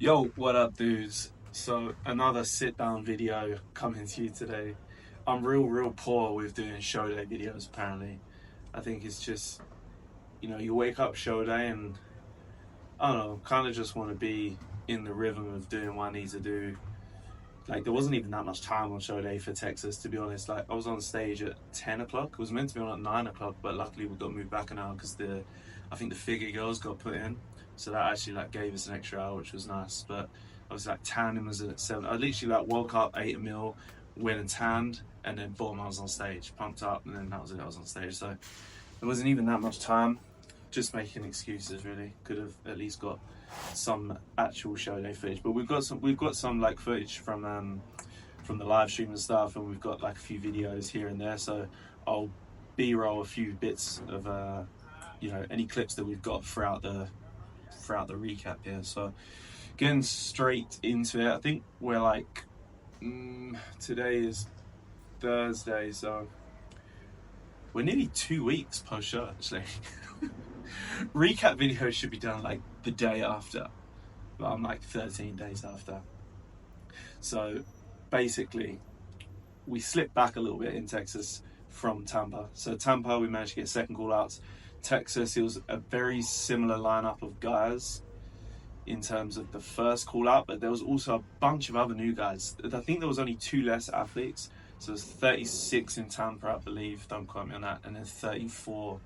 Yo, what up, dudes? So, another sit down video coming to you today. I'm real poor with doing show day videos, apparently. I think it's just, you wake up show day and I don't know, kind of just want to be in the rhythm of doing what I need to do. Like, there wasn't even that much time on show day for Texas, to be honest. Like, I was on stage at 10 o'clock. It was meant to be on at 9 o'clock, but luckily we got moved back an hour because I think the figure girls got put in. So that actually like gave us an extra hour, which was nice. But I was like tanning was at 7. I literally like woke up, ate a meal, went and tanned, and then boom, I was on stage, pumped up, and then that was it. I was on stage. So there wasn't even that much time. Just making excuses, really. Could have at least got some actual show day footage, but we've got some like footage from the live stream and stuff, and we've got like a few videos here and there. So I'll b-roll a few bits of any clips that we've got throughout the recap here. So getting straight into it, I think we're like today is Thursday, so we're nearly 2 weeks post show actually. Recap videos should be done like the day after, but I'm like 13 days after. So basically we slipped back a little bit in Texas from Tampa. So Tampa, we managed to get second call outs. Texas, it was a very similar lineup of guys in terms of the first call out, but there was also a bunch of other new guys. I think there was only 2 less athletes. So there's 36 in Tampa, I believe, don't quote me on that, and then 34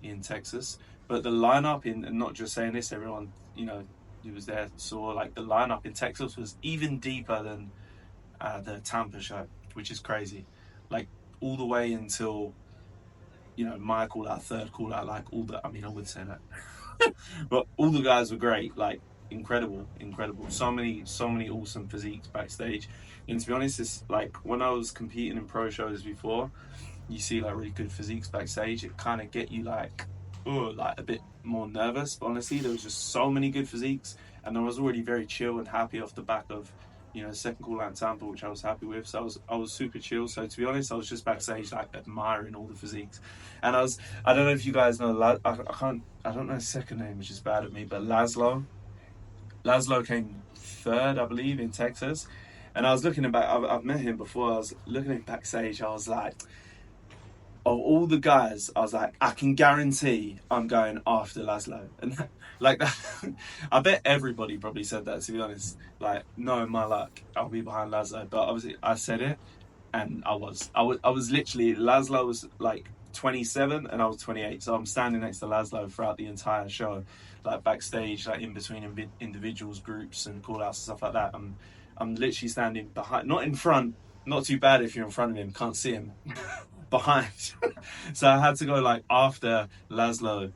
in Texas. But the lineup and not just saying this, everyone, who was there saw like the lineup in Texas was even deeper than the Tampa show, which is crazy. Like all the way until, my call out, third call out, like I would say that. But all the guys were great, like incredible. So many awesome physiques backstage. And to be honest, it's like when I was competing in pro shows before, you see like really good physiques backstage, it kind of get you like a bit more nervous. But honestly, there was just so many good physiques, and I was already very chill and happy off the back of second call out Tampa, which I was happy with. So I was super chill. So to be honest, I was just backstage like admiring all the physiques. And I don't know if you guys know, I don't know his second name, which is bad at me, but Laszlo came third, I believe, in Texas. And I was looking back, I've met him before. I was looking at him backstage. I was like, of all the guys, I was like, I can guarantee I'm going after Laszlo. And like that, I bet everybody probably said that, to be honest. Like, no, my luck, I'll be behind Laszlo. But obviously, I said it, and I was literally, Laszlo was like 27 and I was 28. So I'm standing next to Laszlo throughout the entire show, like backstage, like in between individuals, groups, and call outs and stuff like that. I'm literally standing behind, not in front. Not too bad if you're in front of him, can't see him. Behind. So I had to go like after Laszlo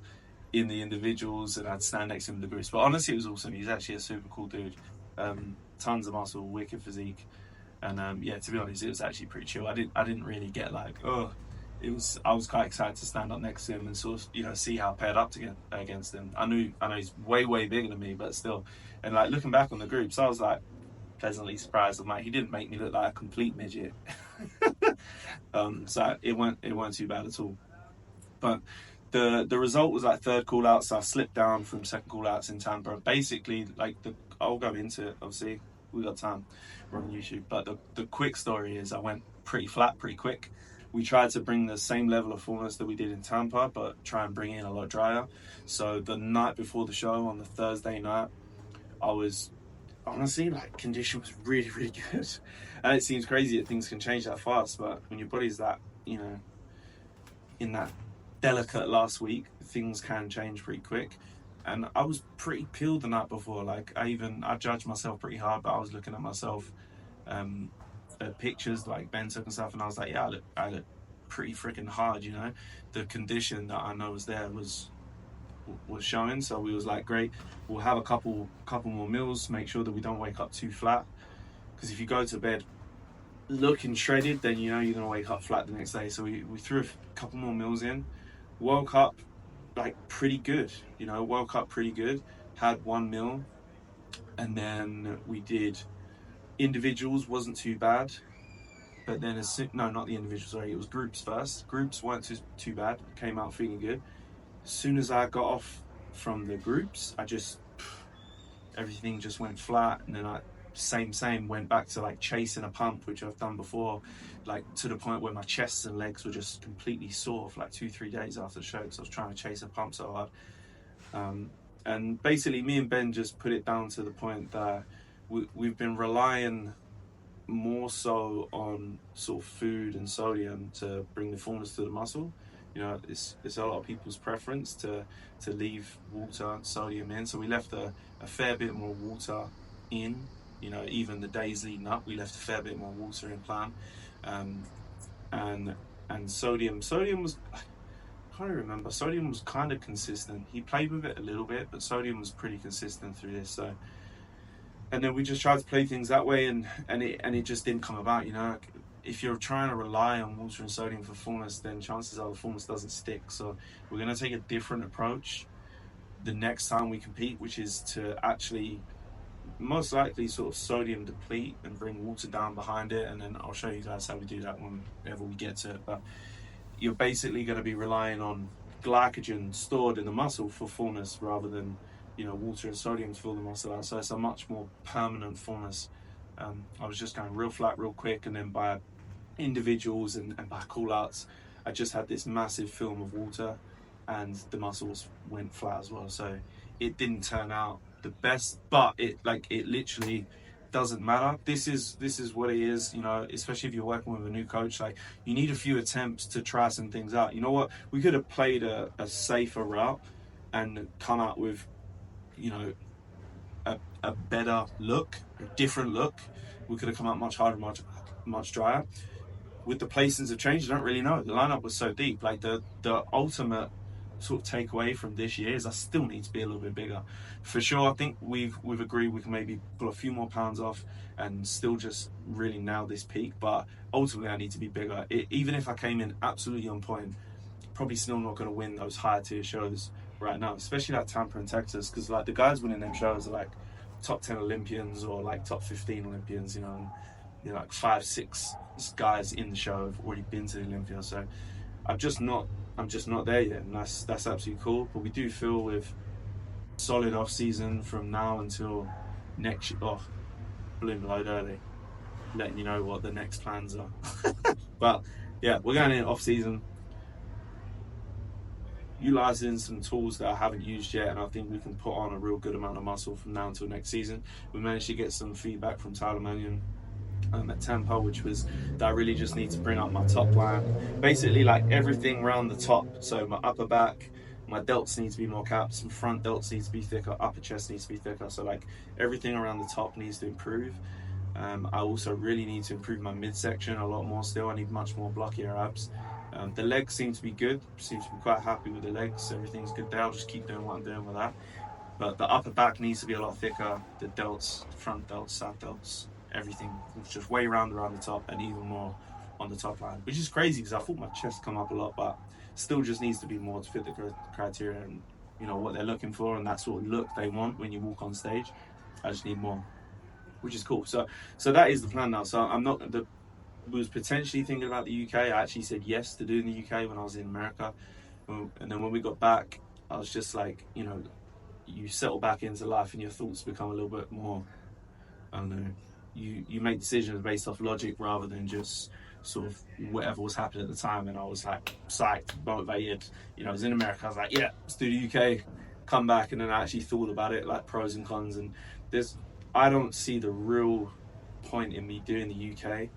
in the individuals, and I'd stand next to him in the groups. But honestly, it was awesome. He's actually a super cool dude. Tons of muscle, wicked physique, and yeah, to be honest, it was actually pretty chill. I didn't really get like I was quite excited to stand up next to him and sort of see how I paired up to get against him. I know he's way bigger than me, but still. And like looking back on the groups, I was like pleasantly surprised. I'm like, he didn't make me look like a complete midget. So it weren't too bad at all. But the result was like third call out, so I slipped down from second call outs in Tampa. Basically, like I'll go into it. Obviously, we got time. We're on YouTube. But the quick story is I went pretty flat, pretty quick. We tried to bring the same level of fullness that we did in Tampa, but try and bring in a lot drier. So the night before the show, on the Thursday night, I was honestly like condition was really good. And it seems crazy that things can change that fast, but when your body's that in that delicate last week, things can change pretty quick. And I was pretty peeled the night before. Like I judged myself pretty hard, but I was looking at myself pictures like Ben took and stuff, and I was like, yeah, I look pretty freaking hard. The condition that I know was there was showing. So we was like, great, we'll have a couple more meals, make sure that we don't wake up too flat, because if you go to bed looking shredded, then you're gonna wake up flat the next day. So we threw a couple more meals in, woke up like pretty good, had one meal, and then we did individuals, wasn't too bad. But then not the individuals, sorry, it was groups first. Groups weren't too bad, came out feeling good. As soon as I got off from the groups, I just everything just went flat, and then I same went back to like chasing a pump, which I've done before, like to the point where my chest and legs were just completely sore for like 2-3 days after the show, because I was trying to chase a pump so hard. And basically me and Ben just put it down to the point that we've been relying more so on sort of food and sodium to bring the fullness to the muscle. You know, it's a lot of people's preference to leave water and sodium in, so we left a fair bit more water in. You know, even the days leading up, we left a fair bit more water in plan. And sodium was, I can't remember, sodium was kind of consistent. He played with it a little bit, but sodium was pretty consistent through this. So, and then we just tried to play things that way, and it just didn't come about. You know, if you're trying to rely on water and sodium for fullness, then chances are the fullness doesn't stick. So we're going to take a different approach the next time we compete, which is to actually most likely sort of sodium deplete and bring water down behind it, and then I'll show you guys how we do that whenever we get to it. But you're basically going to be relying on glycogen stored in the muscle for fullness, rather than, you know, water and sodium to fill the muscle out. So it's a much more permanent fullness. I was just going real flat real quick, and then by individuals and by call outs, I just had this massive film of water, and the muscles went flat as well. So it didn't turn out the best, but it literally doesn't matter. This is what it is, you know, especially if you're working with a new coach. Like, you need a few attempts to try some things out. You know what, we could have played a safer route and come out with, you know, a better look, a different look. We could have come out much harder, much drier. With the placings of change, I don't really know. The lineup was so deep. Like, the ultimate sort of takeaway from this year is I still need to be a little bit bigger. For sure, I think we've agreed we can maybe pull a few more pounds off and still just really nail this peak. But ultimately, I need to be bigger. Even if I came in absolutely on point, probably still not going to win those higher tier shows right now, especially like Tampa and Texas, because like the guys winning them shows are like top 10 Olympians or like top 15 Olympians, you know, and, you know, like 5-6 guys in the show have already been to the Olympia. So I'm just not there yet, and that's absolutely cool. But we do feel with solid off season from now until next year. Oh, bloom load early, letting you know what the next plans are. But yeah, we're going in off season, utilizing some tools that I haven't used yet, and I think we can put on a real good amount of muscle from now until next season. We managed to get some feedback from Tyler Mannion at Tempo, which was that I really just need to bring up my top line, basically like everything around the top. So my upper back, my delts need to be more capped, my front delts need to be thicker, upper chest needs to be thicker. So like everything around the top needs to improve. I also really need to improve my midsection a lot more still. I need much more blockier abs. The legs seem to be good, seem to be quite happy with the legs. Everything's good there. I'll just keep doing what I'm doing with that. But the upper back needs to be a lot thicker. The delts, front delts, side delts, everything was just way around the top, and even more on the top line, which is crazy because I thought my chest come up a lot, but still just needs to be more to fit the criteria and, you know, what they're looking for and that sort of look they want when you walk on stage. I just need more, which is cool. So that is the plan now. So I'm not was potentially thinking about the UK. I actually said yes to doing the UK when I was in America, and then when we got back, I was just like, you know, you settle back into life and your thoughts become a little bit more, I don't know, you make decisions based off logic rather than just sort of whatever was happening at the time. And I was like psyched, motivated. You know, I was in America, I was like, yeah, let's do the UK, come back. And then I actually thought about it, like pros and cons, and I don't see the real point in me doing the UK,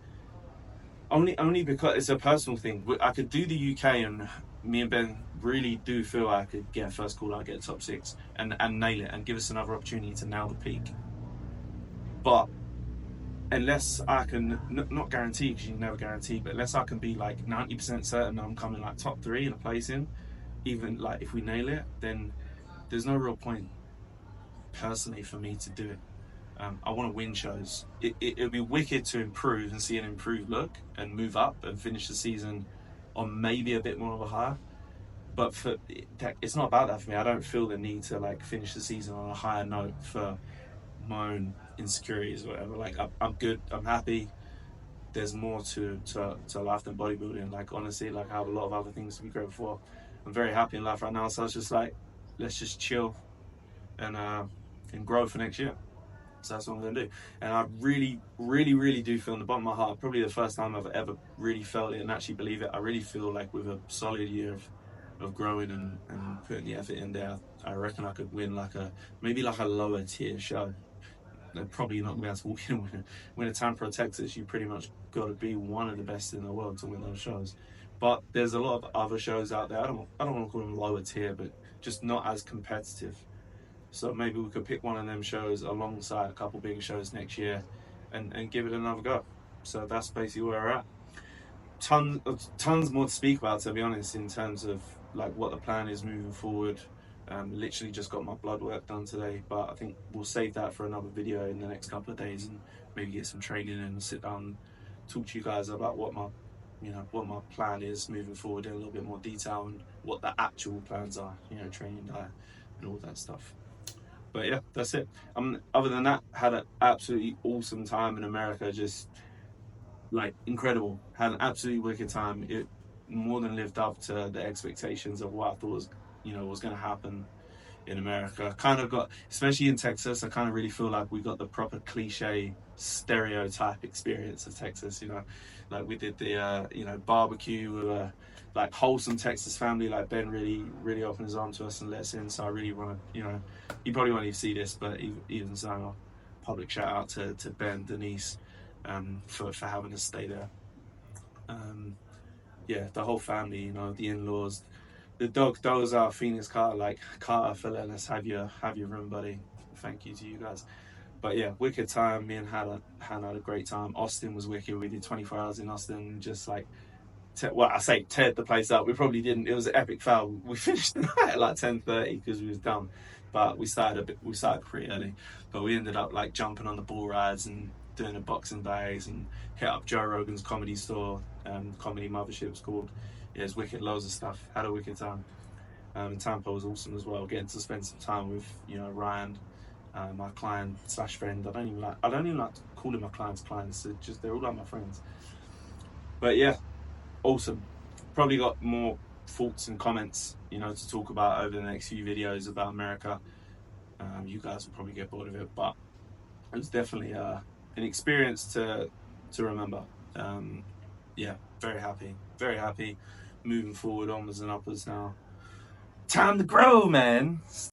only because it's a personal thing. I could do the UK, and me and Ben really do feel I could get a first call out, get a top 6 and nail it and give us another opportunity to nail the peak. But unless I can, not guarantee, because you can never guarantee, but unless I can be like 90% certain I'm coming like top 3 in a placing, even like if we nail it, then there's no real point personally for me to do it. I want to win shows. It'd be wicked to improve and see an improved look and move up and finish the season on maybe a bit more of a high. But it's not about that for me. I don't feel the need to like finish the season on a higher note for my own insecurities or whatever. Like I'm good. I'm happy. There's more to life than bodybuilding. Like honestly, like I have a lot of other things to be grateful for. I'm very happy in life right now. So I was just like, let's just chill and and grow for next year. So that's what I'm going to do. And I really, really, really do feel in the bottom of my heart, probably the first time I've ever really felt it and actually believe it. I really feel like with a solid year of growing and putting the effort in there, I reckon I could win maybe like a lower tier show. They're probably not going to be able to walk in and win a Tampa or Texas. You pretty much got to be one of the best in the world to win those shows. But there's a lot of other shows out there. I don't want to call them lower tier, but just not as competitive. So maybe we could pick one of them shows alongside a couple big shows next year and give it another go. So that's basically where we're at. Tons more to speak about, to be honest, in terms of like what the plan is moving forward. Literally just got my blood work done today, but I think we'll save that for another video in the next couple of days and maybe get some training and sit down and talk to you guys about what my plan is moving forward in a little bit more detail and what the actual plans are, training, diet and all that stuff. But yeah, that's it. Other than that, had an absolutely awesome time in America. Just like incredible. Had an absolutely wicked time. It more than lived up to the expectations of what I thought was going to happen in America. Kind of got, especially in Texas, I kind of really feel like we got the proper cliche stereotype experience of Texas. Like we did the barbecue with a like wholesome Texas family. Like Ben really opened his arm to us and let us in. So I really want to, you probably won't even see this, but even so, a public shout out to Ben, Denise, for having us stay there. Yeah, the whole family, the in-laws, the dog, those are Phoenix Carter, like Carter for letting us have your room, buddy. Thank you to you guys. But yeah, wicked time. Me and Hannah had a great time. Austin was wicked. We did 24 hours in Austin, just like, teared the place up. We probably didn't. It was an epic fail. We finished the night at like 10:30 because we was done. But we started pretty early. But we ended up like jumping on the bull rides and doing the boxing bags and hit up Joe Rogan's comedy store, Comedy Mothership it's called. Yeah, it's wicked, loads of stuff. Had a wicked time. And Tampa was awesome as well. Getting to spend some time with Ryan, my client / friend. I don't even like calling my clients. They're all like my friends. But yeah, awesome. Probably got more thoughts and comments, to talk about over the next few videos about America. You guys will probably get bored of it, but it was definitely an experience to remember. Yeah, very happy. Moving forward, onwards and upwards now. Time to grow, man.